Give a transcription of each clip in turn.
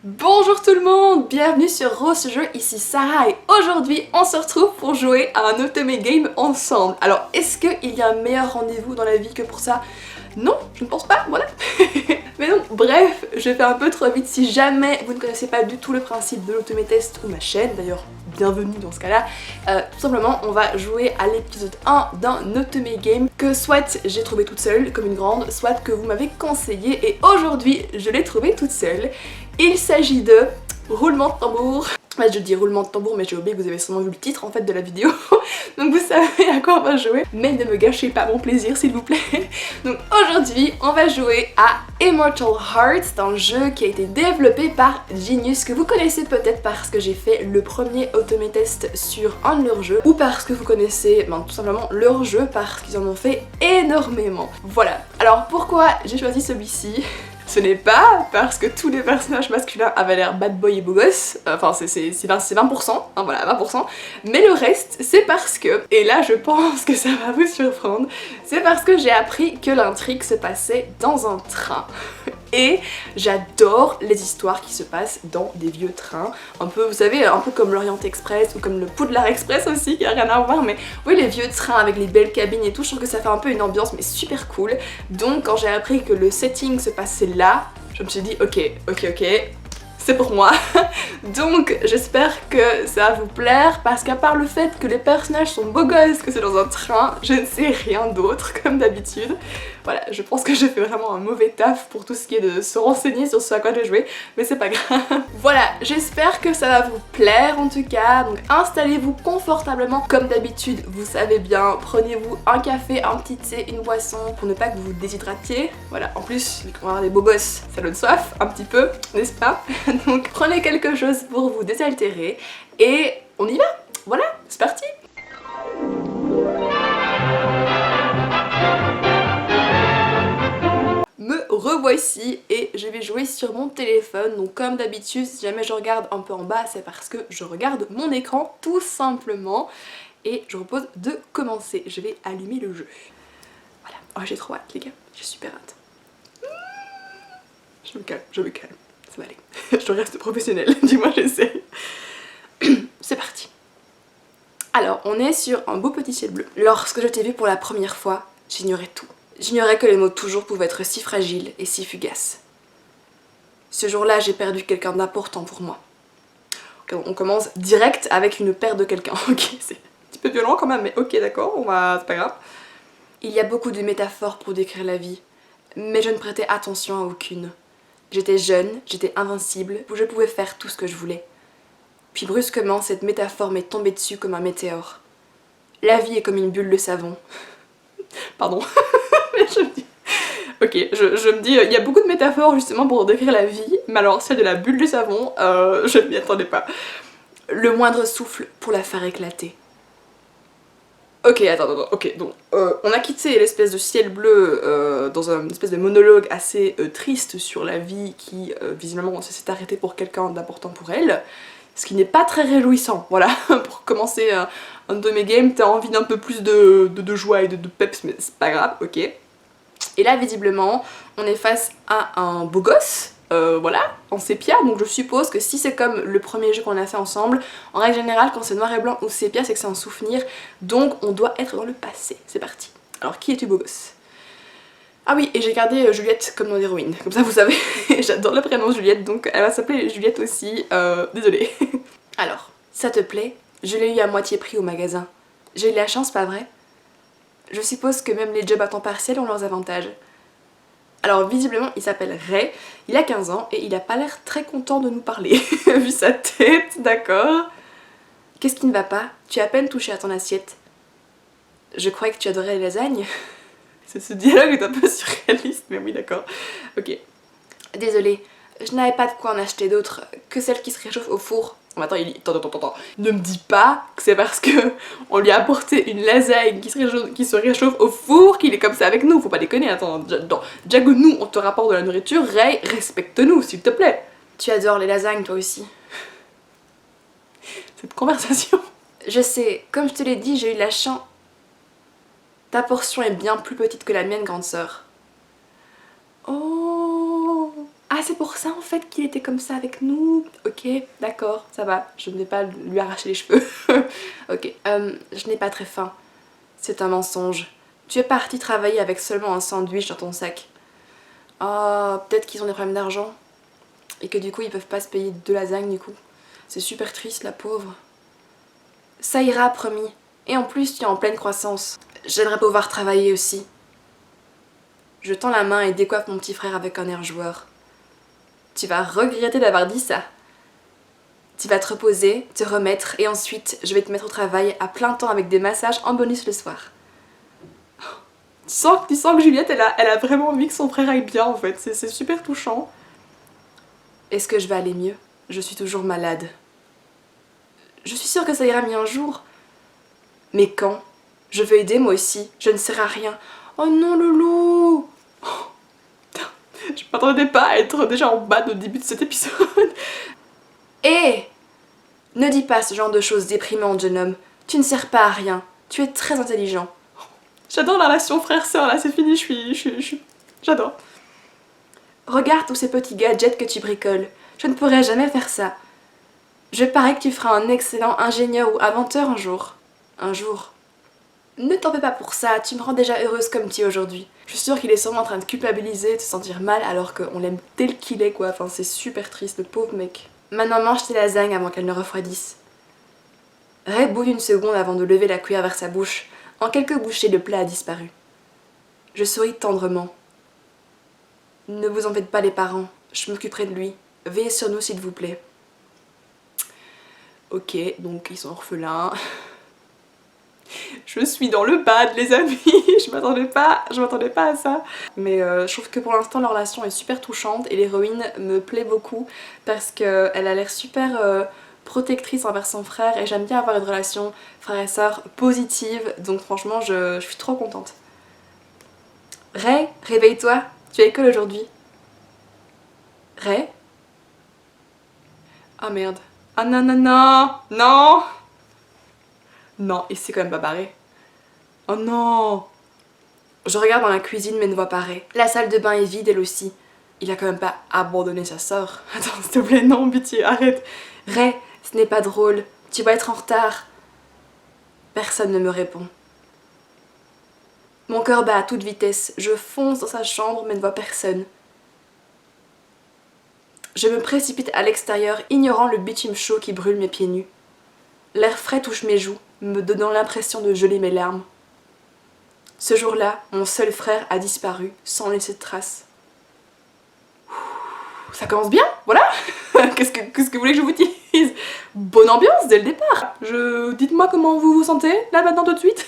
Bonjour tout le monde, bienvenue sur Rose Jeu, ici Sarah et aujourd'hui on se retrouve pour jouer à un Otome Game ensemble. Alors est-ce qu'il y a un meilleur rendez-vous dans la vie que pour ça? Non, je ne pense pas, voilà. Mais donc bref, je fais un peu trop vite. Si jamais vous ne connaissez pas du tout le principe de l'Otome Test ou ma chaîne, d'ailleurs bienvenue dans ce cas là, tout simplement on va jouer à l'épisode 1 d'un Otome Game que soit j'ai trouvé toute seule comme une grande, soit que vous m'avez conseillé et aujourd'hui je l'ai trouvé toute seule. Il s'agit de roulement de tambour. Je dis roulement de tambour mais j'ai oublié que vous avez sûrement vu le titre en fait de la vidéo. Donc vous savez à quoi on va jouer. Mais ne me gâchez pas mon plaisir s'il vous plaît. Donc aujourd'hui on va jouer à Immortal Hearts. C'est un jeu qui a été développé par Genius, que vous connaissez peut-être parce que j'ai fait le premier Otome Test sur un de leurs jeux, ou parce que vous connaissez tout simplement leur jeu parce qu'ils en ont fait énormément. Voilà. Alors pourquoi j'ai choisi celui-ci? Ce n'est pas parce que tous les personnages masculins avaient l'air bad boy et beau gosse, enfin c'est 20%, hein, voilà 20%, mais le reste c'est parce que, et là je pense que ça va vous surprendre, c'est parce que j'ai appris que l'intrigue se passait dans un train. Et j'adore les histoires qui se passent dans des vieux trains, un peu, vous savez, un peu comme l'Orient Express ou comme le Poudlard Express aussi, qui a rien à voir, mais oui, les vieux trains avec les belles cabines et tout, je trouve que ça fait un peu une ambiance mais super cool. Donc quand j'ai appris que le setting se passait là, je me suis dit ok, c'est pour moi. Donc j'espère que ça va vous plaire parce qu'à part le fait que les personnages sont beaux gosses, que c'est dans un train, je ne sais rien d'autre comme d'habitude. Voilà, je pense que j'ai fait vraiment un mauvais taf pour tout ce qui est de se renseigner sur ce à quoi je vais jouer, mais c'est pas grave. Voilà, j'espère que ça va vous plaire en tout cas, donc installez-vous confortablement comme d'habitude, vous savez bien, prenez-vous un café, un petit thé, une boisson pour ne pas que vous vous déshydratiez. Voilà, en plus, vu qu'on va avoir des beaux gosses, ça donne soif un petit peu, n'est-ce pas? Donc prenez quelque chose pour vous désaltérer et on y va. Voilà, c'est parti. Me revoici et je vais jouer sur mon téléphone, donc comme d'habitude si jamais je regarde un peu en bas c'est parce que je regarde mon écran tout simplement et je vous propose de commencer. Je vais allumer le jeu. Voilà, oh, j'ai trop hâte les gars, j'ai super hâte. Je me calme, ça va aller. Je reste professionnelle, dis-moi j'essaie. C'est parti. Alors on est sur un beau petit ciel bleu. Lorsque je t'ai vu pour la première fois, j'ignorais tout. J'ignorais que les mots toujours pouvaient être si fragiles et si fugaces. Ce jour-là, j'ai perdu quelqu'un d'important pour moi. On commence direct avec une perte de quelqu'un. Ok, c'est un petit peu violent quand même, mais ok d'accord, c'est pas grave. Il y a beaucoup de métaphores pour décrire la vie, mais je ne prêtais attention à aucune. J'étais jeune, j'étais invincible, je pouvais faire tout ce que je voulais. Puis brusquement, cette métaphore m'est tombée dessus comme un météore. La vie est comme une bulle de savon. Pardon. Je me dis... Ok, je me dis, il y a beaucoup de métaphores justement pour décrire la vie, mais alors celle de la bulle de savon, je ne m'y attendais pas. Le moindre souffle pour la faire éclater. Ok, attends, ok, donc on a quitté l'espèce de ciel bleu dans une espèce de monologue assez triste sur la vie qui visiblement s'est arrêtée pour quelqu'un d'important pour elle, ce qui n'est pas très réjouissant, voilà, pour commencer un de mes games, t'as envie d'un peu plus de joie et de peps, mais c'est pas grave, ok. Et là visiblement on est face à un beau gosse, voilà, en sépia, donc je suppose que si c'est comme le premier jeu qu'on a fait ensemble, en règle générale quand c'est noir et blanc ou sépia c'est que c'est un souvenir, donc on doit être dans le passé. C'est parti. Alors qui es-tu beau gosse? Ah oui, et j'ai gardé Juliette comme nom d'héroïne, comme ça vous savez, j'adore le prénom Juliette donc elle va s'appeler Juliette aussi, désolée. Alors, ça te plaît? Je l'ai eu à moitié prix au magasin. J'ai eu de la chance, pas vrai? Je suppose que même les jobs à temps partiel ont leurs avantages. Alors visiblement il s'appelle Ray, il a 15 ans et il a pas l'air très content de nous parler, vu sa tête, d'accord. Qu'est-ce qui ne va pas? Tu as à peine touché à ton assiette. Je croyais que tu adorais les lasagnes. Ce dialogue est un peu surréaliste, mais oui d'accord, ok. Désolée, je n'avais pas de quoi en acheter d'autres que celles qui se réchauffent au four. Oh, attends, attends, ne me dis pas que c'est parce que on lui a apporté une lasagne qui se réchauffe au four qu'il est comme ça avec nous, faut pas déconner, attends, déjà que nous on te rapporte de la nourriture, Ray, respecte-nous s'il te plaît. Tu adores les lasagnes toi aussi. Cette conversation. Je sais, comme je te l'ai dit, j'ai eu de la chance. Ta portion est bien plus petite que la mienne, grande sœur. Oh, Ah, c'est pour ça en fait qu'il était comme ça avec nous. Ok, d'accord, ça va, je ne vais pas lui arracher les cheveux. Ok, je n'ai pas très faim. C'est un mensonge. Tu es parti travailler avec seulement un sandwich dans ton sac. Oh, peut-être qu'ils ont des problèmes d'argent. Et que du coup ils peuvent pas se payer 2 lasagnes du coup. C'est super triste, la pauvre. Ça ira, promis. Et en plus, tu es en pleine croissance. J'aimerais pouvoir travailler aussi. Je tends la main et décoiffe mon petit frère avec un air joueur. Tu vas regretter d'avoir dit ça. Tu vas te reposer, te remettre et ensuite je vais te mettre au travail à plein temps avec des massages en bonus le soir. Tu sens que Juliette elle a vraiment envie que son frère aille bien en fait, c'est super touchant. Est-ce que je vais aller mieux? Je suis toujours malade. Je suis sûre que ça ira mieux un jour. Mais quand? Je veux aider moi aussi, je ne sers à rien. Oh non Loulou! Je m'attendais pas à être déjà en bas au début de cet épisode. Hé! Ne dis pas ce genre de choses déprimantes, jeune homme. Tu ne sers pas à rien. Tu es très intelligent. J'adore la relation frère-sœur là, c'est fini, j'adore. Regarde tous ces petits gadgets que tu bricoles. Je ne pourrais jamais faire ça. Je parie que tu feras un excellent ingénieur ou inventeur un jour. Un jour. Ne t'en fais pas pour ça, tu me rends déjà heureuse comme tu es aujourd'hui. Je suis sûre qu'il est sûrement en train de culpabiliser, de se sentir mal alors qu'on l'aime tel qu'il est quoi, enfin c'est super triste, le pauvre mec. Maintenant mange tes lasagnes avant qu'elles ne refroidissent. Ray bouille une seconde avant de lever la cuillère vers sa bouche. En quelques bouchées, le plat a disparu. Je souris tendrement. Ne vous en faites pas les parents, je m'occuperai de lui. Veillez sur nous s'il vous plaît. Ok, donc ils sont orphelins. Je suis dans le bad les amis, je m'attendais pas à ça. Mais je trouve que pour l'instant leur relation est super touchante et l'héroïne me plaît beaucoup parce qu'elle a l'air super protectrice envers son frère et j'aime bien avoir une relation frère et sœur positive, donc franchement je suis trop contente. Ray, réveille-toi, tu as école aujourd'hui. Ray? Ah merde. Ah non non non, non. Non, il s'est quand même pas barré. Oh non! Je regarde dans la cuisine mais ne vois pas Ray. La salle de bain est vide elle aussi. Il a quand même pas abandonné sa sœur. Attends s'il te plaît, non pitié, arrête. Ray, ce n'est pas drôle. Tu vas être en retard. Personne ne me répond. Mon cœur bat à toute vitesse. Je fonce dans sa chambre mais ne vois personne. Je me précipite à l'extérieur, ignorant le bitume chaud qui brûle mes pieds nus. L'air frais touche mes joues, me donnant l'impression de geler mes larmes. Ce jour-là, mon seul frère a disparu, sans laisser de traces. Ça commence bien, voilà. Qu'est-ce que vous voulez que je vous dise? Bonne ambiance dès le départ. Dites-moi comment vous vous sentez, là maintenant tout de suite.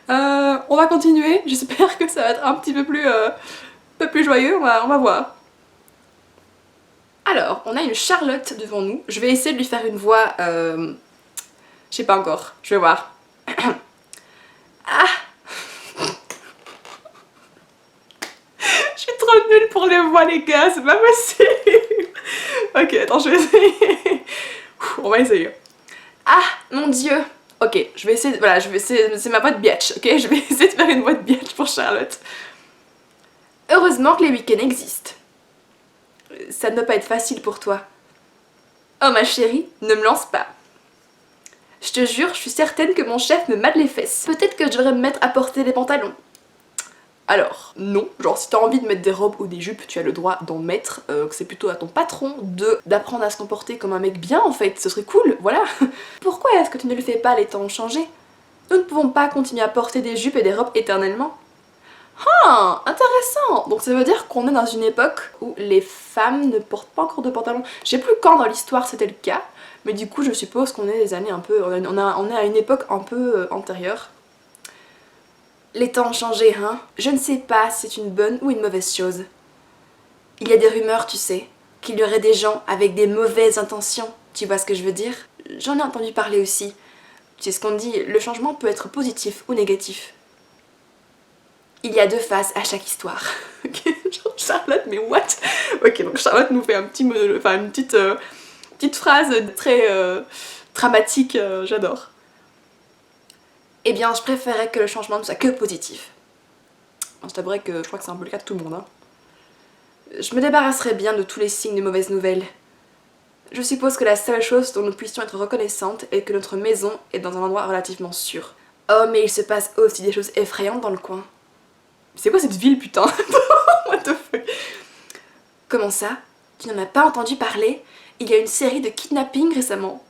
On va continuer, j'espère que ça va être un petit peu plus joyeux, on va voir. Alors, on a une Charlotte devant nous. Je vais essayer de lui faire une voix... Je sais pas encore, je vais voir. Ah! Je suis trop nulle pour les voix les gars, c'est pas possible. Ok, attends, je vais essayer. On va essayer. Ah, mon dieu. Ok, je vais essayer, voilà, c'est ma voix de biatch, ok? Je vais essayer de faire une voix de biatch pour Charlotte. Heureusement que les week-ends existent. Ça ne doit pas être facile pour toi. Oh ma chérie, ne me lance pas. Je te jure, je suis certaine que mon chef me mate les fesses. Peut-être que je devrais me mettre à porter des pantalons. Alors, non, genre si t'as envie de mettre des robes ou des jupes, tu as le droit d'en mettre, c'est plutôt à ton patron d'apprendre à se comporter comme un mec bien en fait, ce serait cool, voilà. Pourquoi est-ce que tu ne le fais pas, les temps ont changé? Nous ne pouvons pas continuer à porter des jupes et des robes éternellement. Ah, intéressant. Donc ça veut dire qu'on est dans une époque où les femmes ne portent pas encore de pantalons. Je sais plus quand dans l'histoire c'était le cas, mais du coup je suppose qu'on est des années un peu... on est à une époque un peu antérieure. Les temps ont changé, hein. Je ne sais pas si c'est une bonne ou une mauvaise chose. Il y a des rumeurs, tu sais, qu'il y aurait des gens avec des mauvaises intentions. Tu vois ce que je veux dire? J'en ai entendu parler aussi. Tu sais ce qu'on dit, le changement peut être positif ou négatif. Il y a deux faces à chaque histoire. Ok, genre Charlotte, mais what? Ok, donc Charlotte nous fait un petit enfin une petite phrase très dramatique, j'adore. Eh bien, je préférais que le changement ne soit que positif. Je t'avouerais que je crois que c'est un peu le cas de tout le monde. Hein. Je me débarrasserai bien de tous les signes de mauvaises nouvelles. Je suppose que la seule chose dont nous puissions être reconnaissantes est que notre maison est dans un endroit relativement sûr. Oh, mais il se passe aussi des choses effrayantes dans le coin. C'est quoi cette ville, putain? What the fuck? Comment ça? Tu n'en as pas entendu parler? Il y a une série de kidnappings récemment.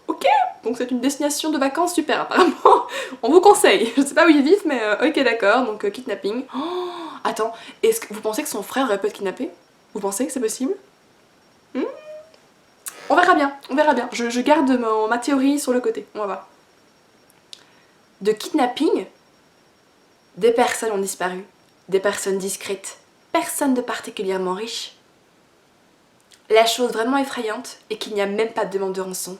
Ok, donc c'est une destination de vacances super apparemment. On vous conseille. Je sais pas où ils vivent, mais ok d'accord, donc kidnapping. Oh, attends, est-ce que vous pensez que son frère aurait pu être kidnappé? Vous pensez que c'est possible? On verra bien, on verra bien. Je garde ma théorie sur le côté, on va voir. De kidnapping, des personnes ont disparu. Des personnes discrètes. Personne de particulièrement riche. La chose vraiment effrayante est qu'il n'y a même pas de demande de rançon.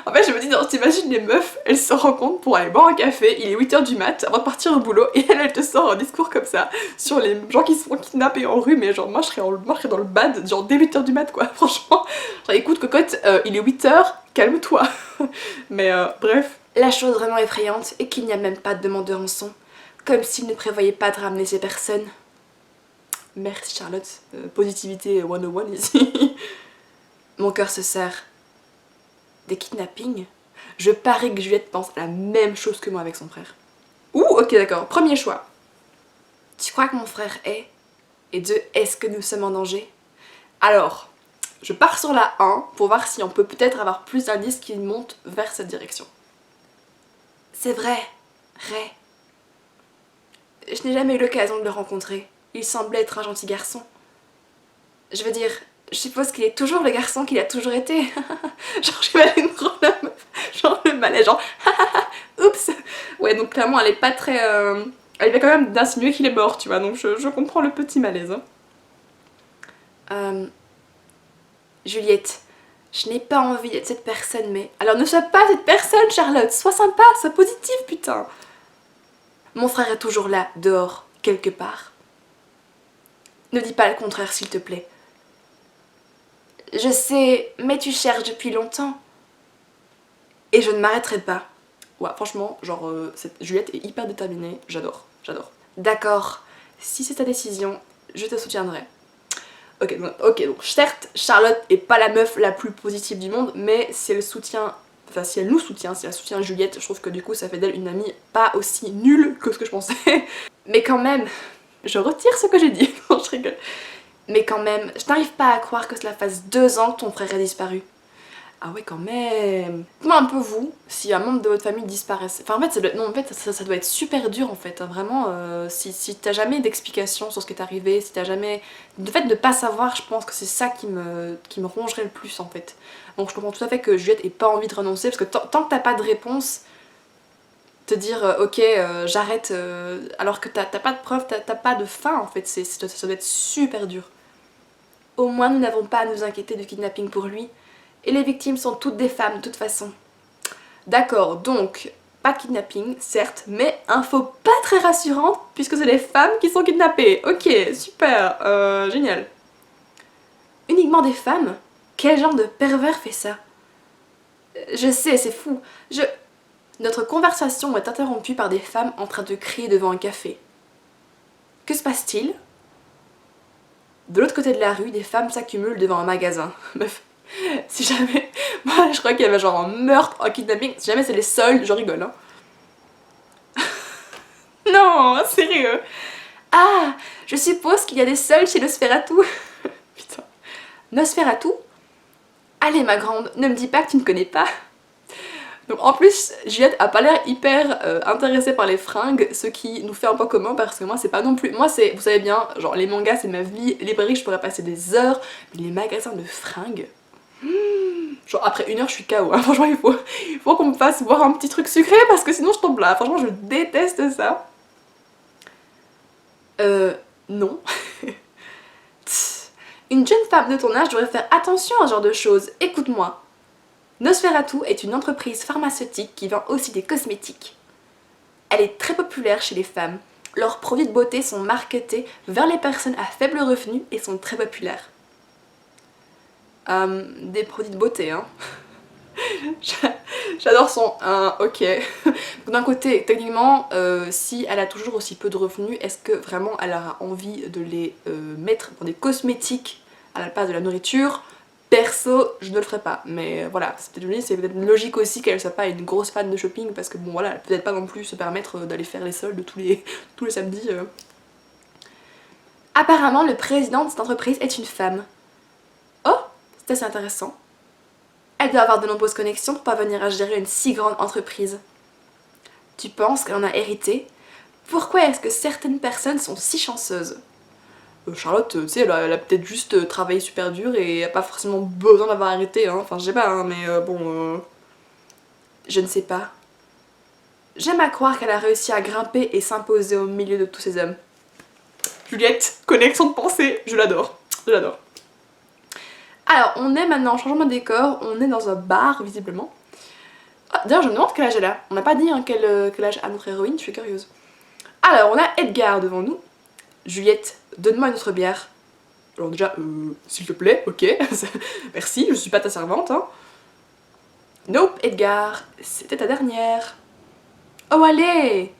En fait je me dis, t'imagines les meufs, elles se rencontrent pour aller boire un café, il est 8h du mat avant de partir au boulot et elle te sort un discours comme ça sur les gens qui se font kidnapper en rue, mais genre moi je serais dans le bad genre dès 8h du mat quoi, franchement. Genre écoute cocotte, il est 8h, calme-toi. Mais bref. La chose vraiment effrayante est qu'il n'y a même pas de demande de rançon, comme s'il ne prévoyait pas de ramener ces personnes. Merci Charlotte, positivité 101 ici. Mon cœur se serre. Des kidnappings? Je parie que Juliette pense à la même chose que moi avec son frère. Ouh, ok d'accord, premier choix. Tu crois que mon frère est? Et 2, est-ce que nous sommes en danger? Alors, je pars sur la 1 pour voir si on peut peut-être avoir plus d'indices qui montent vers cette direction. C'est vrai, Ray. Je n'ai jamais eu l'occasion de le rencontrer. Il semblait être un gentil garçon. Je veux dire, je suppose qu'il est toujours le garçon qu'il a toujours été. Genre je vais aller me rendre la meuf, genre le malaise, genre oups. Ouais donc clairement elle est pas très... Elle vient quand même d'insinuer qu'il est mort tu vois, donc je comprends le petit malaise. Juliette, je n'ai pas envie d'être cette personne mais... Alors ne sois pas cette personne Charlotte, sois sympa, sois positive putain. Mon frère est toujours là, dehors, quelque part. Ne dis pas le contraire s'il te plaît. Je sais, mais tu cherches depuis longtemps. Et je ne m'arrêterai pas. Ouais, franchement, genre, Juliette est hyper déterminée. J'adore, j'adore. D'accord, si c'est ta décision, je te soutiendrai. Ok, donc certes, Charlotte est pas la meuf la plus positive du monde, mais si elle soutient... Enfin, si elle nous soutient, si elle soutient Juliette, je trouve que du coup, ça fait d'elle une amie pas aussi nulle que ce que je pensais. Mais quand même, je retire ce que j'ai dit. Non, je rigole. Mais quand même, je n'arrive pas à croire que cela fasse 2 ans que ton frère a disparu. Ah ouais quand même. Dites-moi un peu vous, si un membre de votre famille disparaissait. Enfin en fait, ça doit être super dur en fait. Hein, vraiment, si t'as jamais d'explication sur ce qui est arrivé, si t'as jamais... Le fait de pas savoir, je pense que c'est ça qui me rongerait le plus en fait. Donc je comprends tout à fait que Juliette ait pas envie de renoncer, parce que tant que t'as pas de réponse, te dire ok j'arrête alors que t'as pas de preuve, t'as pas de fin en fait, ça doit être super dur. Au moins nous n'avons pas à nous inquiéter du kidnapping pour lui. Et les victimes sont toutes des femmes de toute façon. D'accord, donc pas de kidnapping, certes, mais info pas très rassurante puisque c'est les femmes qui sont kidnappées. Ok, super, génial. Uniquement des femmes? Quel genre de pervers fait ça? Je sais, c'est fou. Notre conversation est interrompue par des femmes en train de crier devant un café. Que se passe-t-il? De l'autre côté de la rue, des femmes s'accumulent devant un magasin. Meuf. Si jamais... Moi je crois qu'il y avait genre un meurtre, un kidnapping, si jamais c'est les soldes, je rigole hein. Non, sérieux. Ah, je suppose qu'il y a des soldes chez Nosferatu. Putain. Nosferatu? Allez ma grande, ne me dis pas que tu ne connais pas. Donc en plus, Juliette a pas l'air hyper intéressée par les fringues, ce qui nous fait un point commun parce que moi c'est pas non plus... Moi c'est, vous savez bien, genre les mangas c'est ma vie, les librairies je pourrais passer des heures, mais les magasins de fringues... Genre après 1 heure je suis KO, hein. Franchement il faut qu'on me fasse boire un petit truc sucré parce que sinon je tombe là, franchement je déteste ça. Non. Une jeune femme de ton âge devrait faire attention à ce genre de choses, écoute-moi. Nosferatu est une entreprise pharmaceutique qui vend aussi des cosmétiques. Elle est très populaire chez les femmes. Leurs produits de beauté sont marketés vers les personnes à faible revenu et sont très populaires. Des produits de beauté, hein. J'adore son ok. D'un côté, techniquement, si elle a toujours aussi peu de revenus, est-ce que vraiment elle aura envie de les mettre dans des cosmétiques à la place de la nourriture? Perso, je ne le ferai pas. Mais voilà, c'est peut-être une logique aussi qu'elle soit pas une grosse fan de shopping parce que bon voilà, elle peut peut-être pas non plus se permettre d'aller faire les soldes tous les samedis. Apparemment, le président de cette entreprise est une femme. Oh, c'est assez intéressant. Elle doit avoir de nombreuses connexions pour parvenir à gérer une si grande entreprise. Tu penses qu'elle en a hérité? Pourquoi est-ce que certaines personnes sont si chanceuses? Charlotte, tu sais, elle a peut-être juste travaillé super dur et a pas forcément besoin d'avoir arrêté, hein. Enfin, je sais pas, hein, mais bon... Je ne sais pas. J'aime à croire qu'elle a réussi à grimper et s'imposer au milieu de tous ces hommes. Juliette, connexion de pensée, je l'adore, je l'adore. Alors, on est maintenant en changement de décor, on est dans un bar, visiblement. Ah, d'ailleurs, je me demande quel âge elle a. On n'a pas dit hein, quel âge a notre héroïne, je suis curieuse. Alors, on a Edgar devant nous. Juliette, donne-moi une autre bière. Alors déjà, s'il te plaît, ok, merci, je suis pas ta servante, hein. Nope, Edgar, c'était ta dernière. Oh allez!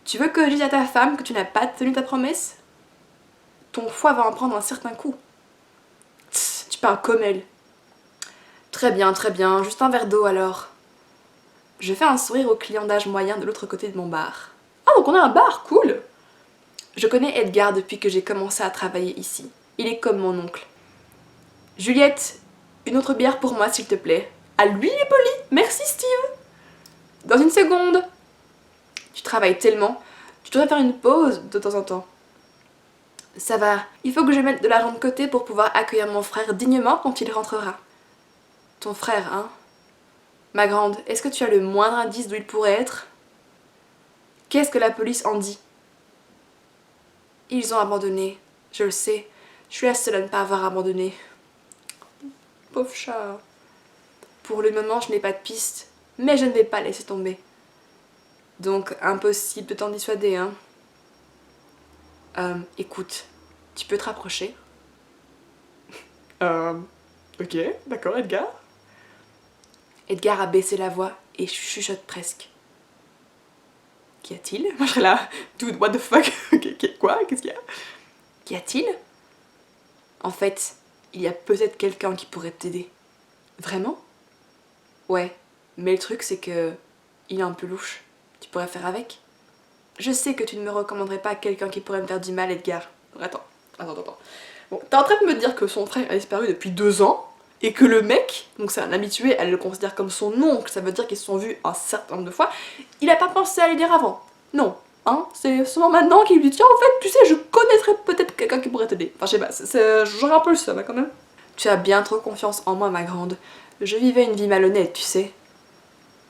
Tu veux que je dise à ta femme que tu n'as pas tenu ta promesse? Ton foie va en prendre un certain coup. Tss, tu parles comme elle. Très bien, juste un verre d'eau alors. Je fais un sourire au client d'âge moyen de l'autre côté de mon bar. Ah, donc on a un bar, cool! Je connais Edgar depuis que j'ai commencé à travailler ici. Il est comme mon oncle. Juliette, une autre bière pour moi s'il te plaît. Ah lui il est poli, merci Steve. Dans une seconde. Tu travailles tellement, tu devrais faire une pause de temps en temps. Ça va, il faut que je mette de l'argent de côté pour pouvoir accueillir mon frère dignement quand il rentrera. Ton frère, hein? Ma grande, est-ce que tu as le moindre indice d'où il pourrait être? Qu'est-ce que la police en dit? Ils ont abandonné, je le sais. Je suis la seule à ne pas avoir abandonné. Pauvre chat. Pour le moment, je n'ai pas de piste, mais je ne vais pas laisser tomber. Donc, impossible de t'en dissuader, hein. Écoute, tu peux te rapprocher? Ok, d'accord, Edgar. Edgar a baissé la voix et chuchote presque. Qu'y a-t-il? Moi je serais là, dude, what the fuck? Quoi? Qu'est-ce qu'il y a? Qu'y a-t-il? En fait, il y a peut-être quelqu'un qui pourrait t'aider. Vraiment? Ouais, mais le truc c'est que... il est un peu louche. Tu pourrais faire avec? Je sais que tu ne me recommanderais pas quelqu'un qui pourrait me faire du mal, Edgar. Attends. Bon, t'es en train de me dire que son frère a disparu depuis 2 ans, et que le mec, donc c'est un habitué, elle le considère comme son oncle, ça veut dire qu'ils se sont vus un certain nombre de fois, il a pas pensé à lui dire avant. Non. Hein, c'est seulement maintenant qu'il lui dit tiens en fait tu sais je connaîtrais peut-être quelqu'un qui pourrait t'aider. Enfin je sais pas, j'aurais un peu le seum hein, quand même. Tu as bien trop confiance en moi ma grande. Je vivais une vie malhonnête tu sais.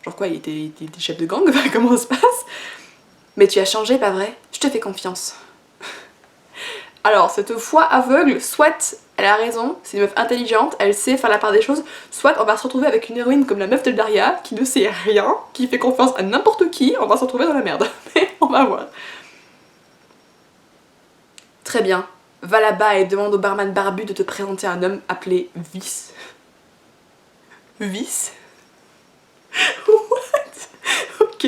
Genre quoi il était chef de gang, comment ça se passe? Mais tu as changé pas vrai? Je te fais confiance. Alors cette foi aveugle, soit elle a raison, c'est une meuf intelligente, elle sait faire la part des choses, soit on va se retrouver avec une héroïne comme la meuf de Daria, qui ne sait rien, qui fait confiance à n'importe qui, on va se retrouver dans la merde. Mais on va voir. Très bien, va là-bas et demande au barman barbu de te présenter un homme appelé Vice. Vice? What? Ok.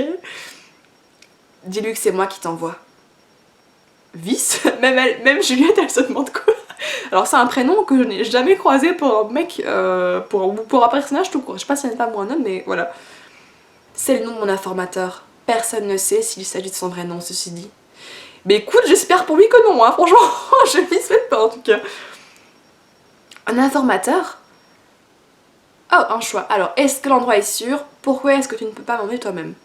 Dis-lui que c'est moi qui t'envoie. Vice? Même Juliette elle se demande quoi. Alors c'est un prénom que je n'ai jamais croisé pour un mec, pour un personnage tout court. Je sais pas si c'est une femme ou un homme mais voilà. C'est le nom de mon informateur. Personne ne sait s'il s'agit de son vrai nom ceci dit. Mais écoute j'espère pour lui que non hein, franchement je m'y souhaite pas en tout cas. Un informateur? Oh un choix. Alors est-ce que l'endroit est sûr? Pourquoi est-ce que tu ne peux pas m'emmener toi-même?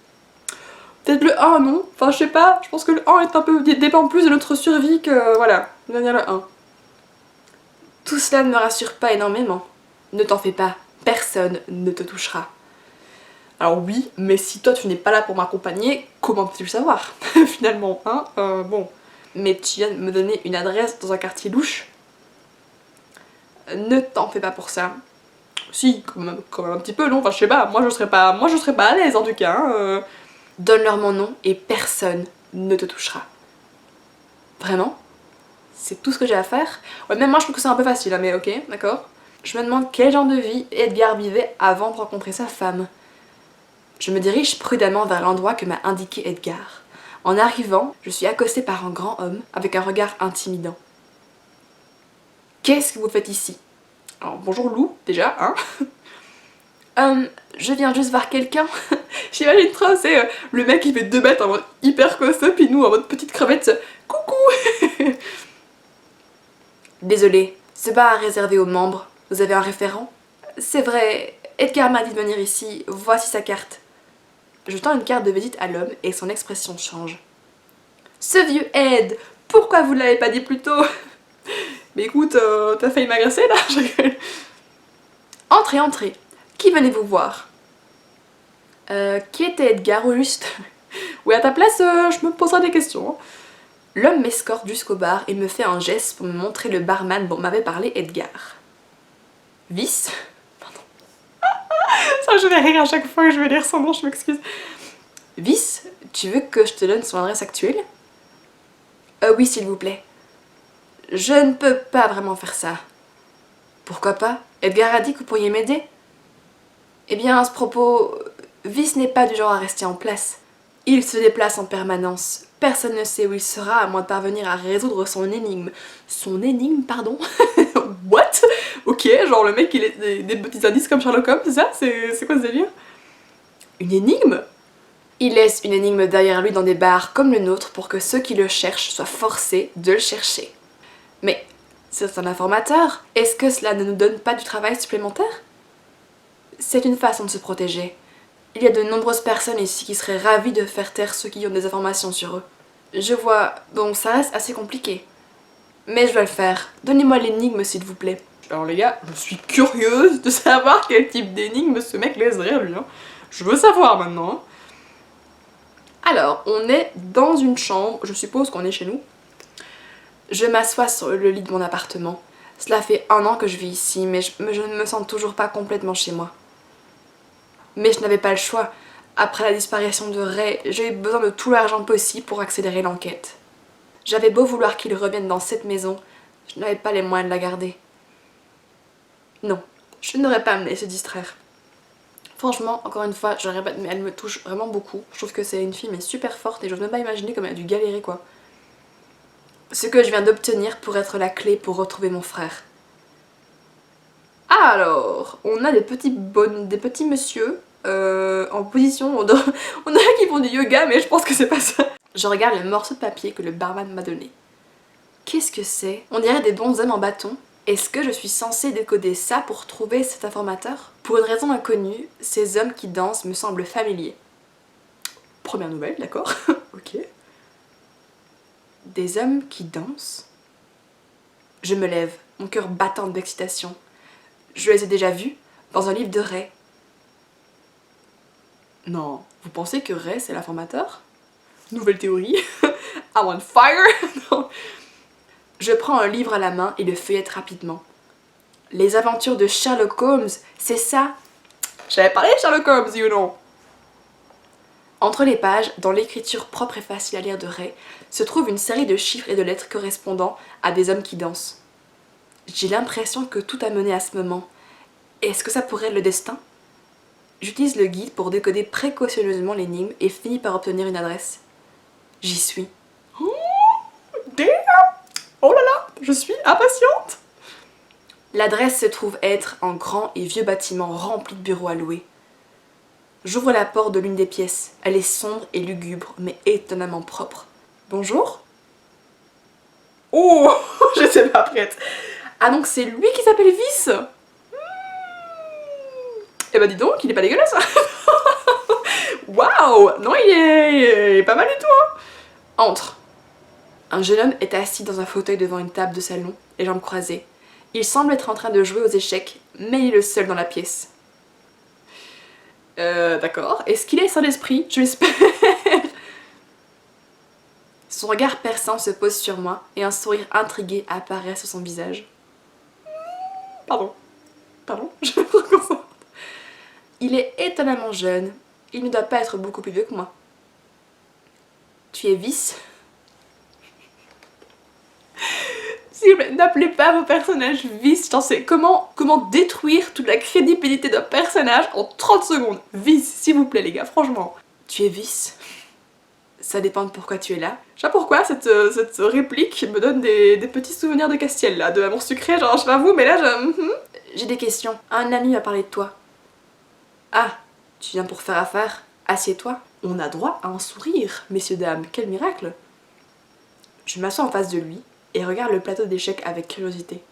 Peut-être le 1 non? Enfin je sais pas, je pense que le 1 est un peu dépend plus de notre survie que voilà. On va dire le 1. Tout cela ne me rassure pas énormément. Ne t'en fais pas, personne ne te touchera. Alors oui, mais si toi tu n'es pas là pour m'accompagner, comment peux-tu le savoir? Finalement, hein bon. Mais tu viens de me donner une adresse dans un quartier louche. Ne t'en fais pas pour ça. Si, quand même un petit peu, non? Enfin je sais pas, moi je serais pas à l'aise en tout cas. Hein, Donne-leur mon nom et personne ne te touchera. Vraiment? C'est tout ce que j'ai à faire? Ouais, même moi je trouve que c'est un peu facile, hein, mais ok, d'accord. Je me demande quel genre de vie Edgar vivait avant de rencontrer sa femme. Je me dirige prudemment vers l'endroit que m'a indiqué Edgar. En arrivant, je suis accostée par un grand homme avec un regard intimidant. « Qu'est-ce que vous faites ici ?» Alors bonjour Lou, déjà, hein. Je viens juste voir quelqu'un. J'imagine trop, c'est le mec qui fait 2 mètres en mode hyper costaud, puis nous en mode petite crevette, coucou. Désolée, ce bar est réservé aux membres. Vous avez un référent? C'est vrai, Edgar m'a dit de venir ici, voici sa carte. Je tends une carte de visite à l'homme et son expression change. Ce vieux Ed, pourquoi vous ne l'avez pas dit plus tôt? Mais écoute, t'as failli m'agresser là? Je rigole. Entrez, entrez. Qui venez-vous voir? Qui était Edgar au juste? Oui, à ta place, je me poserai des questions. L'homme m'escorte jusqu'au bar et me fait un geste pour me montrer le barman dont m'avait parlé Edgar. Vice? Pardon. Ça, je vais rire à chaque fois que je vais lire son nom, je m'excuse. Vice, tu veux que je te donne son adresse actuelle? Oui, s'il vous plaît. Je ne peux pas vraiment faire ça. Pourquoi pas? Edgar a dit que vous pourriez m'aider? Eh bien, à ce propos, Vice n'est pas du genre à rester en place. Il se déplace en permanence. Personne ne sait où il sera à moins de parvenir à résoudre son énigme. Son énigme, pardon? What? Ok, genre le mec il est des petits indices comme Sherlock Holmes, c'est ça? C'est quoi ce délire? Une énigme? Il laisse une énigme derrière lui dans des bars comme le nôtre pour que ceux qui le cherchent soient forcés de le chercher. Mais c'est un informateur. Est-ce que cela ne nous donne pas du travail supplémentaire? C'est une façon de se protéger. Il y a de nombreuses personnes ici qui seraient ravies de faire taire ceux qui ont des informations sur eux. Je vois, bon ça reste assez compliqué. Mais je dois le faire. Donnez-moi l'énigme s'il vous plaît. Alors les gars, je suis curieuse de savoir quel type d'énigme ce mec laisse derrière lui. Hein. Je veux savoir maintenant. Hein. Alors, on est dans une chambre, je suppose qu'on est chez nous. Je m'assois sur le lit de mon appartement. Cela fait 1 an que je vis ici, mais je ne me sens toujours pas complètement chez moi. Mais je n'avais pas le choix. Après la disparition de Ray, j'ai eu besoin de tout l'argent possible pour accélérer l'enquête. J'avais beau vouloir qu'il revienne dans cette maison, je n'avais pas les moyens de la garder. Non, je n'aurais pas à me laisser distraire. Franchement, encore une fois, je répète, mais elle me touche vraiment beaucoup. Je trouve que c'est une fille mais super forte et j'ose même pas imaginer comme elle a dû galérer quoi. Ce que je viens d'obtenir pour être la clé pour retrouver mon frère. Alors, on a des petits messieurs en position, on dirait qu'ils font du yoga mais je pense que c'est pas ça. Je regarde le morceau de papier que le barman m'a donné. Qu'est-ce que c'est? On dirait des bonshommes en bâton. Est-ce que je suis censée décoder ça pour trouver cet informateur? Pour une raison inconnue, ces hommes qui dansent me semblent familiers. Première nouvelle, d'accord. Ok. Des hommes qui dansent? Je me lève, mon cœur battant d'excitation. Je les ai déjà vus dans un livre de Ray. Non, vous pensez que Ray c'est l'informateur? Nouvelle théorie. I'm on fire. Non. Je prends un livre à la main et le feuillette rapidement. Les aventures de Sherlock Holmes, c'est ça? J'avais parlé de Sherlock Holmes, you know. Entre les pages, dans l'écriture propre et facile à lire de Ray, se trouve une série de chiffres et de lettres correspondant à des hommes qui dansent. J'ai l'impression que tout a mené à ce moment. Est-ce que ça pourrait être le destin? J'utilise le guide pour décoder précautionneusement l'énigme et finis par obtenir une adresse. J'y suis. Oh, damn! Oh là là, je suis impatiente! L'adresse se trouve être un grand et vieux bâtiment rempli de bureaux à louer. J'ouvre la porte de l'une des pièces. Elle est sombre et lugubre, mais étonnamment propre. Bonjour? Oh, je sais pas prête. Ah donc c'est lui qui s'appelle Vice? Eh bah dis donc, il est pas dégueulasse. Waouh! Non, il est pas mal du tout. Hein. Entre. Un jeune homme est assis dans un fauteuil devant une table de salon, les jambes croisées. Il semble être en train de jouer aux échecs, mais il est le seul dans la pièce. D'accord. Est-ce qu'il est sain d'esprit? Je l'espère. Son regard perçant se pose sur moi et un sourire intrigué apparaît sur son visage. Pardon. Pardon, je me reconcentre. Il est étonnamment jeune. Il ne doit pas être beaucoup plus vieux que moi. Tu es Vice? S'il vous plaît, n'appelez pas vos personnages vices. J'en sais comment détruire toute la crédibilité d'un personnage en 30 secondes. Vice, s'il vous plaît les gars, franchement. Tu es vice. Ça dépend de pourquoi tu es là. Je sais pas pourquoi cette réplique me donne des petits souvenirs de Castiel là, de Amour sucré, genre je sais pas vous, mais là j'ai des questions. Un ami m'a parlé de toi. Ah, tu viens pour faire affaire? Assieds-toi. On a droit à un sourire, messieurs dames, quel miracle. Je m'assois en face de lui et regarde le plateau d'échecs avec curiosité.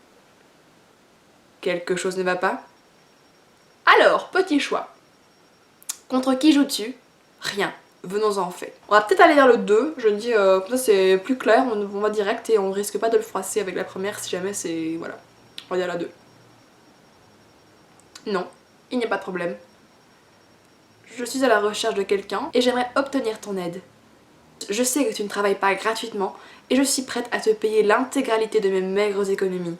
Quelque chose ne va pas? Alors, petit choix. Contre qui joues-tu? Rien. Venons-en en fait. On va peut-être aller vers le 2, je me dis, comme ça c'est plus clair, on va direct et on risque pas de le froisser avec la première si jamais c'est... voilà. On va dire la 2. Non, il n'y a pas de problème. Je suis à la recherche de quelqu'un et j'aimerais obtenir ton aide. Je sais que tu ne travailles pas gratuitement et je suis prête à te payer l'intégralité de mes maigres économies.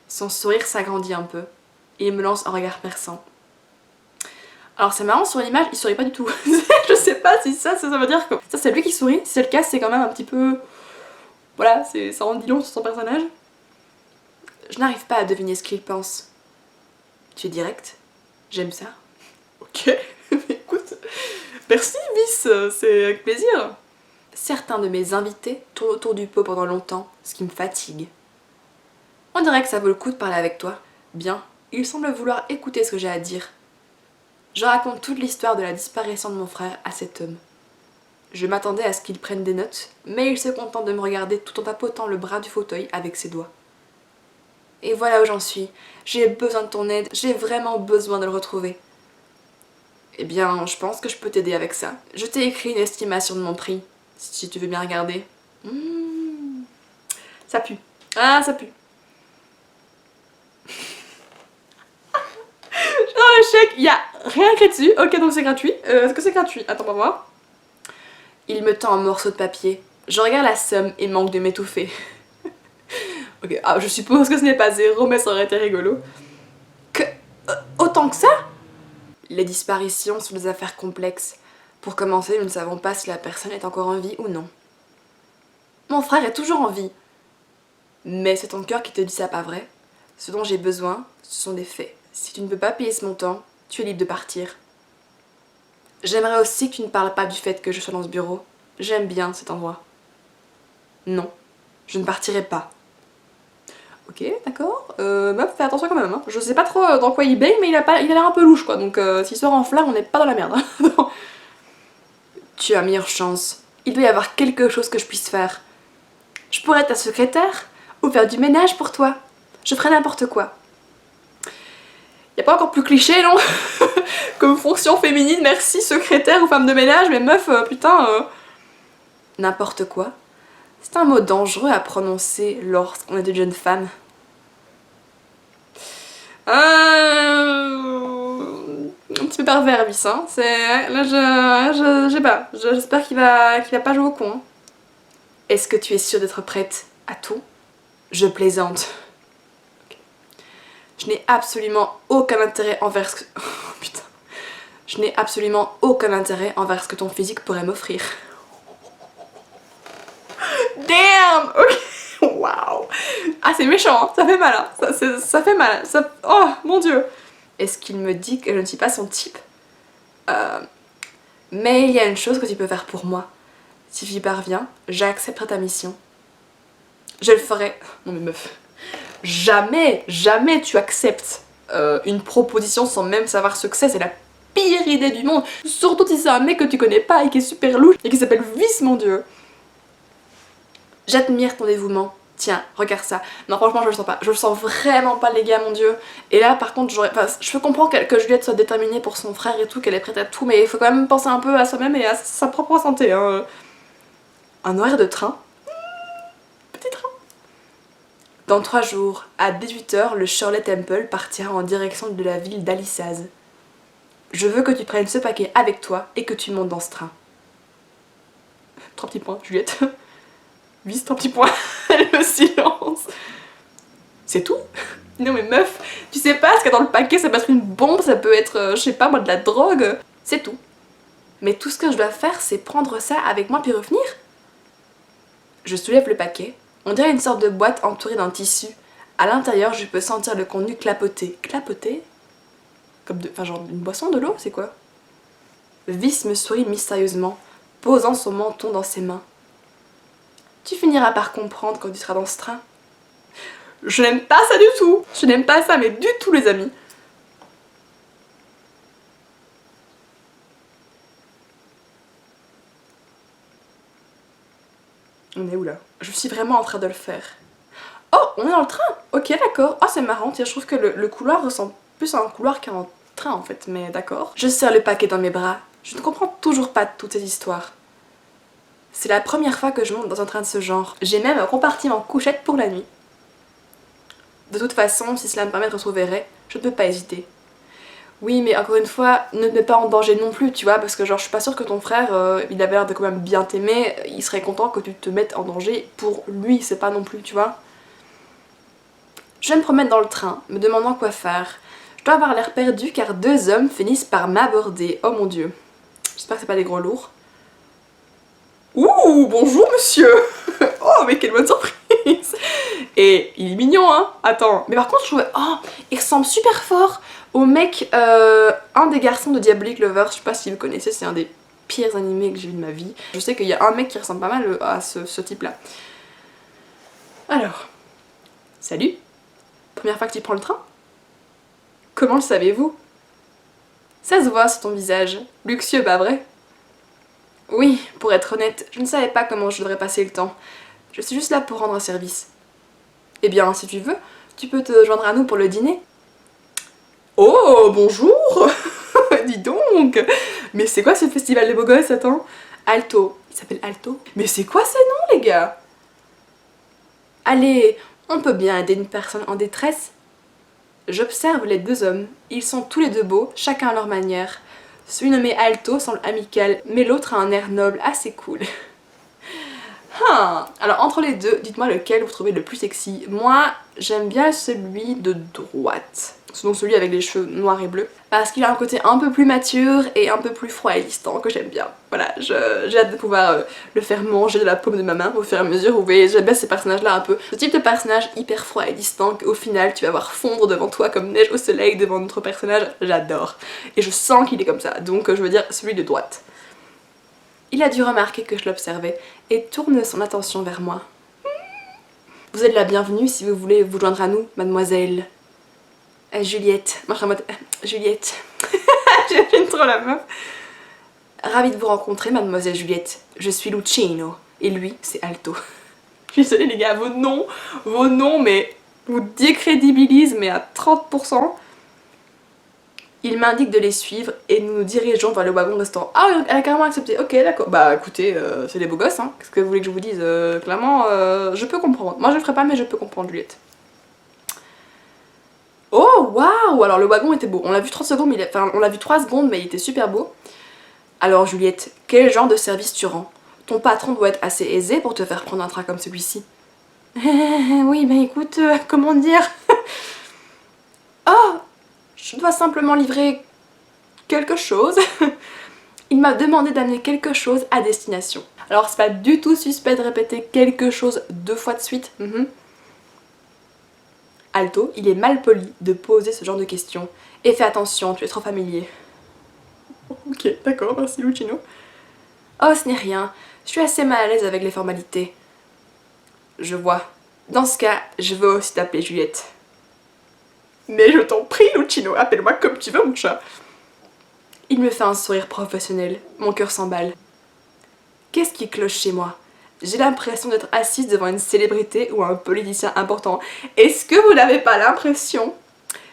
Son sourire s'agrandit un peu et il me lance un regard perçant. Alors c'est marrant, sur l'image il sourit pas du tout. Je sais pas si ça veut dire que ça c'est lui qui sourit. Si c'est le cas, c'est quand même un petit peu... voilà, ça en dit long sur son personnage. Je n'arrive pas à deviner ce qu'il pense. Tu es direct? J'aime ça. Ok, écoute, merci Vice, c'est avec plaisir. Certains de mes invités tournent autour du pot pendant longtemps, ce qui me fatigue. On dirait que ça vaut le coup de parler avec toi. Bien, il semble vouloir écouter ce que j'ai à dire. Je raconte toute l'histoire de la disparition de mon frère à cet homme. Je m'attendais à ce qu'il prenne des notes, mais il se contente de me regarder tout en tapotant le bras du fauteuil avec ses doigts. Et voilà où j'en suis. J'ai besoin de ton aide, j'ai vraiment besoin de le retrouver. Eh bien, je pense que je peux t'aider avec ça. Je t'ai écrit une estimation de mon prix, si tu veux bien regarder. Ça pue. Ah, ça pue. Dans le chèque, il y a rien écrit dessus. Ok, donc c'est gratuit. Est-ce que c'est gratuit? Attends, on va voir. Il me tend un morceau de papier. Je regarde la somme et manque de m'étouffer. Ok, ah, je suppose que ce n'est pas 0, mais ça aurait été rigolo. Que... autant que ça? Les disparitions sont des affaires complexes. Pour commencer, nous ne savons pas si la personne est encore en vie ou non. Mon frère est toujours en vie. Mais c'est ton cœur qui te dit ça, pas vrai? Ce dont j'ai besoin, ce sont des faits. Si tu ne peux pas payer ce montant, tu es libre de partir. J'aimerais aussi que tu ne parles pas du fait que je sois dans ce bureau. J'aime bien cet endroit. Non, je ne partirai pas. Ok, d'accord. Meuf, fais attention quand même. Hein. Je sais pas trop dans quoi il baigne, mais il a l'air un peu louche quoi. Donc s'il sort en flamme, on n'est pas dans la merde. Hein. Tu as meilleure chance. Il doit y avoir quelque chose que je puisse faire. Je pourrais être ta secrétaire ou faire du ménage pour toi. Je ferai n'importe quoi. Y a pas encore plus cliché, non? Comme fonction féminine, merci, secrétaire ou femme de ménage, mais meuf, putain... N'importe quoi. C'est un mot dangereux à prononcer lorsqu'on est de jeunes femmes. Un petit peu pervers, Vice, hein. Là, je sais pas. J'espère qu'il va pas jouer au con. Hein. Est-ce que tu es sûre d'être prête à tout? Je plaisante. Okay. Je n'ai absolument aucun intérêt envers ce que... Oh, putain. Je n'ai absolument aucun intérêt envers ce que ton physique pourrait m'offrir. Damn! Ok. Waouh! Ah, c'est méchant, hein. Ça fait mal, hein. Ça fait mal. Oh, mon dieu! Est-ce qu'il me dit que je ne suis pas son type? Mais il y a une chose que tu peux faire pour moi. Si j'y parviens, j'accepterai ta mission. Je le ferai... Non mais meuf... Jamais tu acceptes une proposition sans même savoir ce que c'est la pire idée du monde. Surtout si c'est un mec que tu connais pas et qui est super louche et qui s'appelle Vice, mon dieu. J'admire ton dévouement. Tiens, regarde ça. Non, franchement, je le sens pas. Je le sens vraiment pas, les gars, mon dieu. Et là, par contre, je peux comprendre que Juliette soit déterminée pour son frère et tout, qu'elle est prête à tout, mais il faut quand même penser un peu à soi-même et à sa propre santé. Hein. Un horaire de train? Petit train. Dans 3 jours, à 18 h, le Shirley Temple partira en direction de la ville d'Alicaz. Je veux que tu prennes ce paquet avec toi et que tu montes dans ce train. 3 petits points, Juliette. Vise 3 petits points. Le silence. C'est tout? Non mais meuf, tu sais pas ce qu'il y a dans le paquet, ça peut être une bombe, ça peut être, je sais pas moi, de la drogue. C'est tout. Mais tout ce que je dois faire, c'est prendre ça avec moi puis revenir. Je soulève le paquet, On dirait une sorte de boîte entourée d'un tissu. À l'intérieur, je peux sentir le contenu clapoter. Clapoter? Comme de... Enfin genre une boisson, de l'eau, c'est quoi? Vice me sourit mystérieusement, posant son menton dans ses mains. Tu finiras par comprendre quand tu seras dans ce train. Je n'aime pas ça du tout. Je n'aime pas ça, mais du tout, les amis. On est où là? Je suis vraiment en train de le faire. Oh, on est dans le train. Ok, d'accord. Oh, c'est marrant. Tiens, je trouve que le couloir ressemble plus à un couloir qu'à un train en fait, mais d'accord. Je serre le paquet dans mes bras. Je ne comprends toujours pas toutes ces histoires. C'est la première fois que je monte dans un train de ce genre. J'ai même un compartiment couchette pour la nuit. De toute façon, si cela me permet de retrouver Ray, je ne peux pas hésiter. Oui, mais encore une fois, ne te mets pas en danger non plus, tu vois, parce que genre je suis pas sûre que ton frère, il avait l'air de quand même bien t'aimer, il serait content que tu te mettes en danger pour lui, c'est pas non plus, tu vois. Je me promène dans le train, me demandant quoi faire. Je dois avoir l'air perdu car deux hommes finissent par m'aborder, oh mon dieu. J'espère que c'est pas des gros lourds. Ouh, bonjour monsieur. Oh, mais quelle bonne surprise. Et il est mignon, hein. Attends, mais par contre je trouve... Oh, il ressemble super fort au mec, un des garçons de Diabolic Lover, je sais pas si vous connaissez, c'est un des pires animés que j'ai vu de ma vie. Je sais qu'il y a un mec qui ressemble pas mal à ce type-là. Alors, salut. Première fois que tu prends le train? Comment le savez-vous? Ça se voit sur ton visage. Luxueux, pas vrai? Oui, pour être honnête, je ne savais pas comment je devrais passer le temps. Je suis juste là pour rendre un service. Eh bien, si tu veux, tu peux te joindre à nous pour le dîner. Oh, bonjour. Dis donc. Mais c'est quoi ce festival de beaux gosses, attends? Alto. Il s'appelle Alto? Mais c'est quoi ces noms, les gars? Allez, on peut bien aider une personne en détresse. J'observe les deux hommes. Ils sont tous les deux beaux, chacun à leur manière. Celui nommé Alto semble amical, mais l'autre a un air noble assez cool. Alors entre les deux, dites-moi lequel vous trouvez le plus sexy. Moi, j'aime bien celui de droite. Donc celui avec les cheveux noirs et bleus. Parce qu'il a un côté un peu plus mature et un peu plus froid et distant que j'aime bien. Voilà, j'ai hâte de pouvoir le faire manger de la paume de ma main au fur et à mesure. Vous voyez, j'aime bien ces personnages-là un peu. Ce type de personnage hyper froid et distant qu'au final tu vas voir fondre devant toi comme neige au soleil devant notre personnage. J'adore. Et je sens qu'il est comme ça. Donc je veux dire celui de droite. Il a dû remarquer que je l'observais et tourne son attention vers moi. Vous êtes la bienvenue si vous voulez vous joindre à nous, mademoiselle. Juliette. Moi je suis en mode... Juliette. J'aime trop la meuf. Ravie de vous rencontrer, mademoiselle Juliette. Je suis Lucino. Et lui, c'est Alto. Je suis désolée les gars, vos noms, mais vous décrédibilisent, mais à 30%. Il m'indique de les suivre et nous nous dirigeons vers le wagon restaurant. Ah, elle a carrément accepté. Ok, d'accord. Bah écoutez, c'est des beaux gosses, hein. Qu'est-ce que vous voulez que je vous dise? Clairement, je peux comprendre. Moi je le ferai pas, mais je peux comprendre, Juliette. Oh, waouh! Alors le wagon était beau. On l'a vu 30 secondes, mais enfin, on l'a vu 3 secondes, mais il était super beau. Alors Juliette, quel genre de service tu rends? Ton patron doit être assez aisé pour te faire prendre un train comme celui-ci. Oui, bah écoute, comment dire? Oh! Je dois simplement livrer quelque chose. Il m'a demandé d'amener quelque chose à destination. Alors c'est pas du tout suspect de répéter quelque chose 2 fois de suite. Alto, il est mal poli de poser ce genre de questions. Et fais attention, tu es trop familier. Ok, d'accord, merci Lucino. Oh, ce n'est rien. Je suis assez mal à l'aise avec les formalités. Je vois. Dans ce cas, je veux aussi t'appeler Juliette. Mais je t'en prie, Lucino, appelle-moi comme tu veux, mon chat. Il me fait un sourire professionnel. Mon cœur s'emballe. Qu'est-ce qui cloche chez moi? J'ai l'impression d'être assise devant une célébrité ou un politicien important. Est-ce que vous n'avez pas l'impression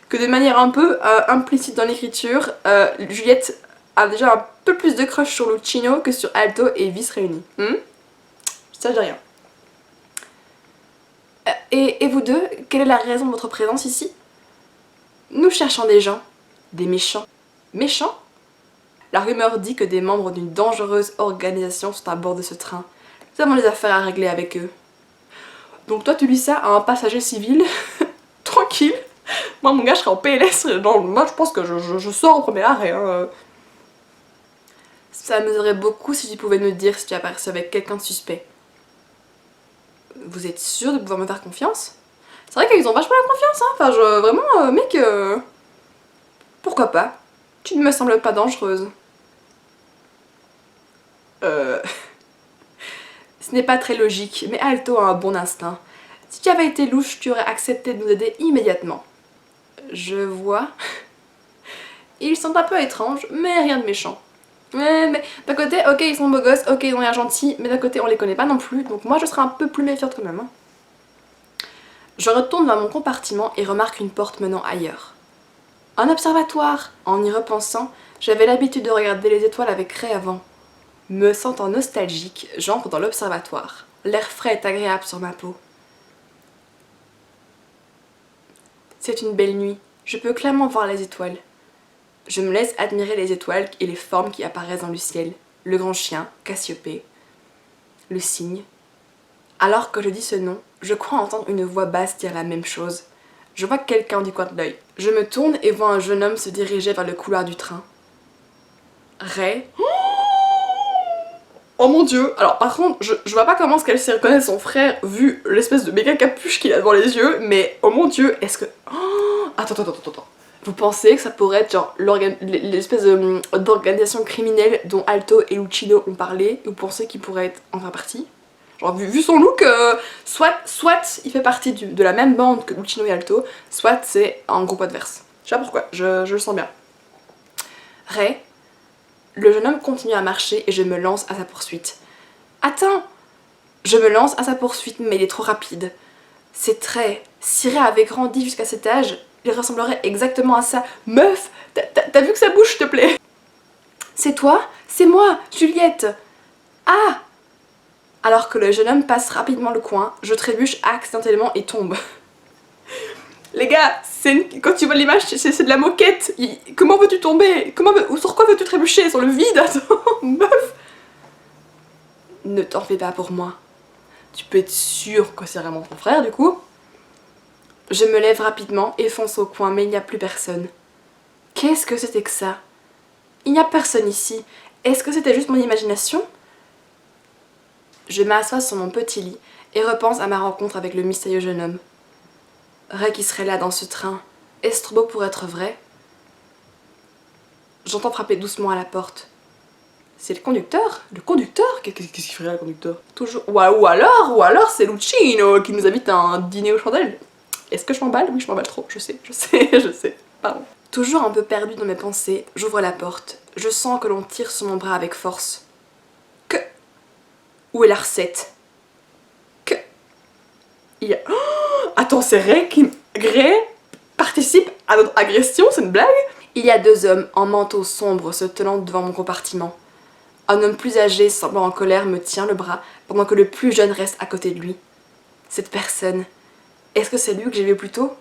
que de manière un peu implicite dans l'écriture, Juliette a déjà un peu plus de crush sur Lucino que sur Alto et Vice réunis? Ça, je dis rien. Et vous deux, quelle est la raison de votre présence ici? Nous cherchons des gens, des méchants. Méchants? La rumeur dit que des membres d'une dangereuse organisation sont à bord de ce train. Nous avons des affaires à régler avec eux. Donc toi tu lis ça à un passager civil, tranquille. Moi mon gars je serais en PLS, moi je pense que je sors au premier arrêt. Hein. Ça m'aiderait beaucoup si tu pouvais me dire si tu as aperçu avec quelqu'un de suspect. vous êtes sûr de pouvoir me faire confiance? C'est vrai qu'ils ont vachement la confiance, hein. Enfin, vraiment, mec, pourquoi pas? Tu ne me sembles pas dangereuse. Ce n'est pas très logique, mais Alto a un bon instinct. Si tu avais été louche, tu aurais accepté de nous aider immédiatement. Je vois. Ils sont un peu étranges, mais rien de méchant. Mais d'un côté, ok, ils sont beaux gosses, ok, ils ont l'air gentils, mais d'un côté, on les connaît pas non plus, donc moi je serais un peu plus méfiante quand même. Hein. Je retourne dans mon compartiment et remarque une porte menant ailleurs. Un observatoire! En y repensant, j'avais l'habitude de regarder les étoiles avec Ray avant. Me sentant nostalgique, j'entre dans l'observatoire. L'air frais est agréable sur ma peau. C'est une belle nuit, je peux clairement voir les étoiles. Je me laisse admirer les étoiles et les formes qui apparaissent dans le ciel. Le grand chien, Cassiopée, le cygne. Alors que je dis ce nom, je crois entendre une voix basse dire la même chose. Je vois quelqu'un du coin de l'œil. Je me tourne et vois un jeune homme se diriger vers le couloir du train. Ray. Oh mon dieu! Alors par contre, je vois pas comment est-ce qu'elle sait reconnaître son frère vu l'espèce de méga capuche qu'il a devant les yeux, mais oh mon dieu, est-ce que... Oh, attends. Vous pensez que ça pourrait être genre l'espèce d'organisation criminelle dont Alto et Lucino ont parlé, et vous pensez qu'il pourrait être en faire partie? Genre vu son look, soit il fait partie de la même bande que Lucino et Alto, soit c'est un groupe adverse. Je sais pas pourquoi, je le sens bien. Ray. Le jeune homme continue à marcher et je me lance à sa poursuite. Attends! Je me lance à sa poursuite, mais il est trop rapide. Ses traits, si Ray avait grandi jusqu'à cet âge, il ressemblerait exactement à ça. Meuf! T'as vu que ça bouge, s'il te plaît? C'est toi? C'est moi, Juliette! Ah! Alors que le jeune homme passe rapidement le coin, je trébuche accidentellement et tombe. Les gars, quand tu vois l'image, c'est de la moquette. Comment veux-tu tomber? Sur quoi veux-tu trébucher? Sur le vide? Attends, meuf. Ne t'en fais pas pour moi. Tu peux être sûr que c'est vraiment ton frère, du coup. Je me lève rapidement et fonce au coin, mais il n'y a plus personne. Qu'est-ce que c'était que ça? Il n'y a personne ici. Est-ce que c'était juste mon imagination? Je m'assois sur mon petit lit et repense à ma rencontre avec le mystérieux jeune homme. Ray qui serait là dans ce train. Est-ce trop beau pour être vrai? J'entends frapper doucement à la porte. C'est le conducteur? Le conducteur? Qu'est-ce qu'il ferait là, le conducteur? Toujours. Ou alors c'est Lucino qui nous invite à un dîner aux chandelles. Est-ce que je m'emballe? Oui, je m'emballe trop. Je sais. Pardon. Toujours un peu perdue dans mes pensées, j'ouvre la porte. Je sens que l'on tire sur mon bras avec force. Que? Où est la recette? Que? Il y a... Oh, attends, c'est Ray qui... Ray participe à notre agression? C'est une blague? Il y a deux hommes en manteau sombre se tenant devant mon compartiment. Un homme plus âgé, semblant en colère, me tient le bras pendant que le plus jeune reste à côté de lui. Cette personne, est-ce que c'est lui que j'ai vu plus tôt?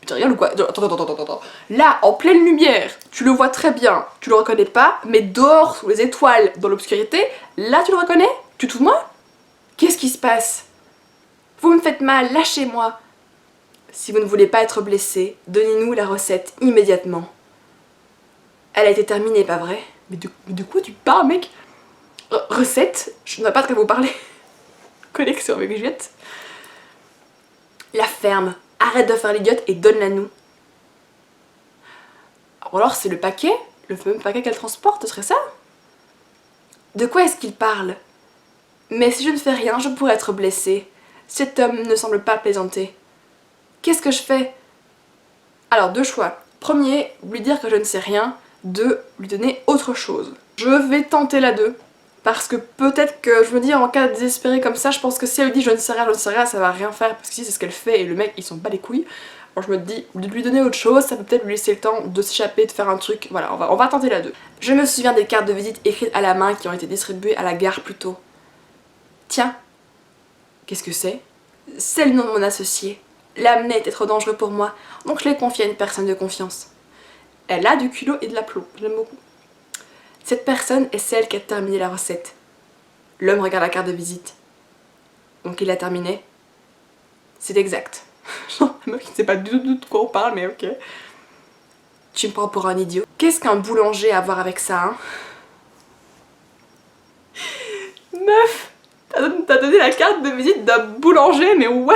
Tu rigoles ou quoi? Attends. Là, en pleine lumière, tu le vois très bien, tu le reconnais pas, mais dehors, sous les étoiles, dans l'obscurité, là tu le reconnais? Tu te fous de moi? Qu'est-ce qui se passe? Vous me faites mal, lâchez-moi! Si vous ne voulez pas être blessé, donnez-nous la recette immédiatement. Elle a été terminée, pas vrai? Mais de quoi tu parles, mec? Recette? Je ne sais pas de quoi vous parlez. Connexion avec Juliette. La ferme. Arrête de faire l'idiote et donne-la nous. Ou alors c'est le paquet? Le fameux paquet qu'elle transporte, ce serait ça? De quoi est-ce qu'il parle? Mais si je ne fais rien, je pourrais être blessée. Cet homme ne semble pas plaisanter. Qu'est-ce que je fais? Alors, deux choix. Premier, lui dire que je ne sais rien. Deux, lui donner autre chose. Je vais tenter la deux. Parce que peut-être que, je me dis, en cas désespéré comme ça, je pense que si elle lui dit je ne sais rien, ça va rien faire. Parce que si c'est ce qu'elle fait et le mec, il s'en bat les couilles. Alors je me dis, de lui donner autre chose, ça peut peut-être lui laisser le temps de s'échapper, de faire un truc. Voilà, on va tenter la deux. Je me souviens des cartes de visite écrites à la main qui ont été distribuées à la gare plus tôt. Tiens. Qu'est-ce que c'est? C'est le nom de mon associé. L'amener était trop dangereux pour moi, donc je l'ai confié à une personne de confiance. Elle a du culot et de l'aplomb, j'aime beaucoup. Cette personne est celle qui a terminé la recette. L'homme regarde la carte de visite. Donc il l'a terminée. C'est exact. Genre, la meuf qui ne sait pas du tout de quoi on parle, mais ok. Tu me prends pour un idiot. Qu'est-ce qu'un boulanger a à voir avec ça, hein? Meuf, t'as donné la carte de visite d'un boulanger, mais what?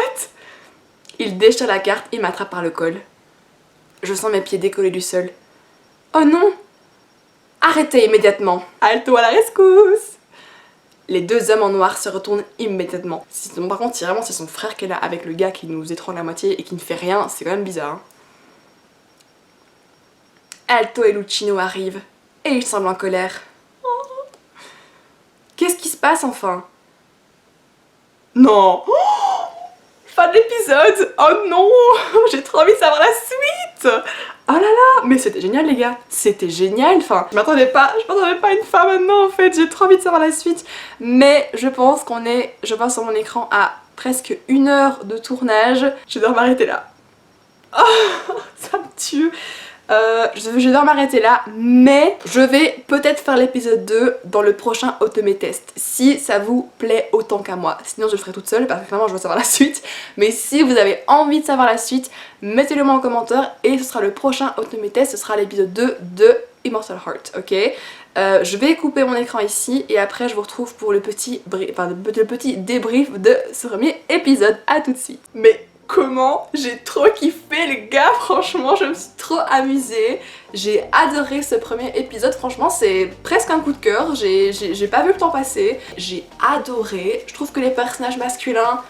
Il déchire la carte et m'attrape par le col. Je sens mes pieds décoller du sol. Oh non! Arrêtez immédiatement! Alto à la rescousse! Les deux hommes en noir se retournent immédiatement. Par contre, si vraiment c'est son frère qui est là avec le gars qui nous étrangle la moitié et qui ne fait rien, c'est quand même bizarre. Hein. Alto et Lucchino arrivent et ils semblent en colère. Oh. Qu'est-ce qui se passe enfin? Non! Oh, fin de l'épisode! Oh non! J'ai trop envie de savoir la suite! Oh là là! Mais c'était génial les gars! C'était génial! Enfin, je m'attendais pas à une fin maintenant en fait, j'ai trop envie de savoir la suite. Mais je pense qu'on est, je vois sur mon écran, à presque 1 heure de tournage. Je dois m'arrêter là. Oh, ça me tue! Je dois m'arrêter là, mais je vais peut-être faire l'épisode 2 dans le prochain Otome Test, si ça vous plaît autant qu'à moi. Sinon je le ferai toute seule, parce que clairement je veux savoir la suite. Mais si vous avez envie de savoir la suite, mettez-le moi en commentaire et ce sera le prochain Otome Test, ce sera l'épisode 2 de Immortal Heart, ok? Je vais couper mon écran ici et après je vous retrouve pour le petit débrief de ce premier épisode. À tout de suite. Mais comment j'ai trop kiffé les gars, franchement je me suis trop amusée. J'ai adoré ce premier épisode, franchement c'est presque un coup de cœur, j'ai pas vu le temps passer. J'ai adoré, je trouve que les personnages masculins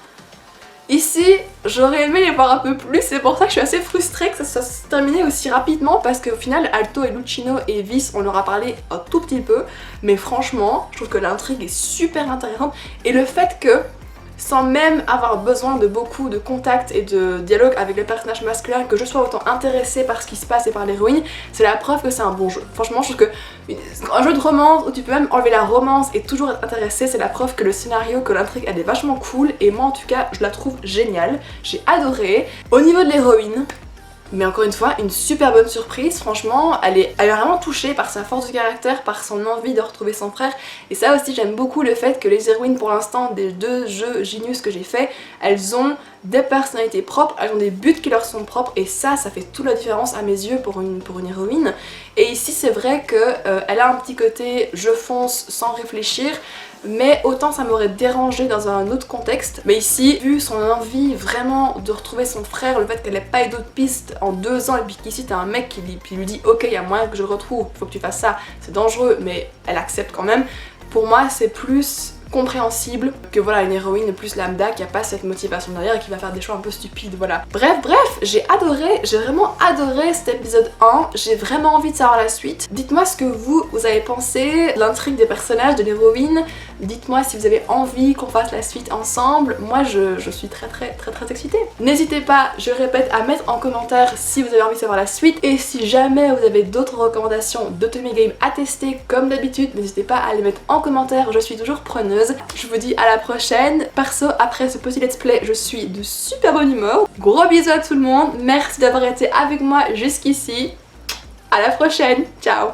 ici, j'aurais aimé les voir un peu plus, c'est pour ça que je suis assez frustrée que ça se termine aussi rapidement parce qu'au final Alto et Lucchino et Vice on leur a parlé un tout petit peu, mais franchement je trouve que l'intrigue est super intéressante et le fait que sans même avoir besoin de beaucoup de contacts et de dialogue avec les personnages masculins, que je sois autant intéressée par ce qui se passe et par l'héroïne, c'est la preuve que c'est un bon jeu. Franchement, je trouve que un jeu de romance où tu peux même enlever la romance et toujours être intéressé, c'est la preuve que le scénario, que l'intrigue, elle est vachement cool et moi en tout cas, je la trouve géniale. J'ai adoré. Au niveau de l'héroïne, mais encore une fois, une super bonne surprise, franchement, elle est vraiment touchée par sa force de caractère, par son envie de retrouver son frère. Et ça aussi, j'aime beaucoup le fait que les héroïnes, pour l'instant, des 2 jeux Genius que j'ai fait, elles ont des personnalités propres, elles ont des buts qui leur sont propres, et ça fait toute la différence à mes yeux pour une héroïne. Et ici, c'est vrai qu'elle a un petit côté je fonce sans réfléchir, mais autant ça m'aurait dérangé dans un autre contexte. Mais ici, vu son envie vraiment de retrouver son frère, le fait qu'elle n'ait pas eu d'autres pistes en 2 ans et puis qu'ici t'as un mec qui lui dit ok, il y a moyen que je le retrouve, faut que tu fasses ça, c'est dangereux, mais elle accepte quand même. Pour moi, c'est plus compréhensible que voilà une héroïne plus lambda qui a pas cette motivation derrière et qui va faire des choix un peu stupides, voilà. Bref, j'ai vraiment adoré cet épisode 1, j'ai vraiment envie de savoir la suite. Dites-moi ce que vous avez pensé, l'intrigue des personnages, de l'héroïne, dites-moi si vous avez envie qu'on fasse la suite ensemble, moi je suis très excitée. N'hésitez pas, je répète, à mettre en commentaire si vous avez envie de savoir la suite et si jamais vous avez d'autres recommandations d'Otome Game à tester comme d'habitude, n'hésitez pas à les mettre en commentaire, je suis toujours preneuse. Je vous dis à la prochaine. Perso, après ce petit let's play, je suis de super bonne humeur. Gros bisous à tout le monde. Merci d'avoir été avec moi jusqu'ici. À la prochaine. Ciao.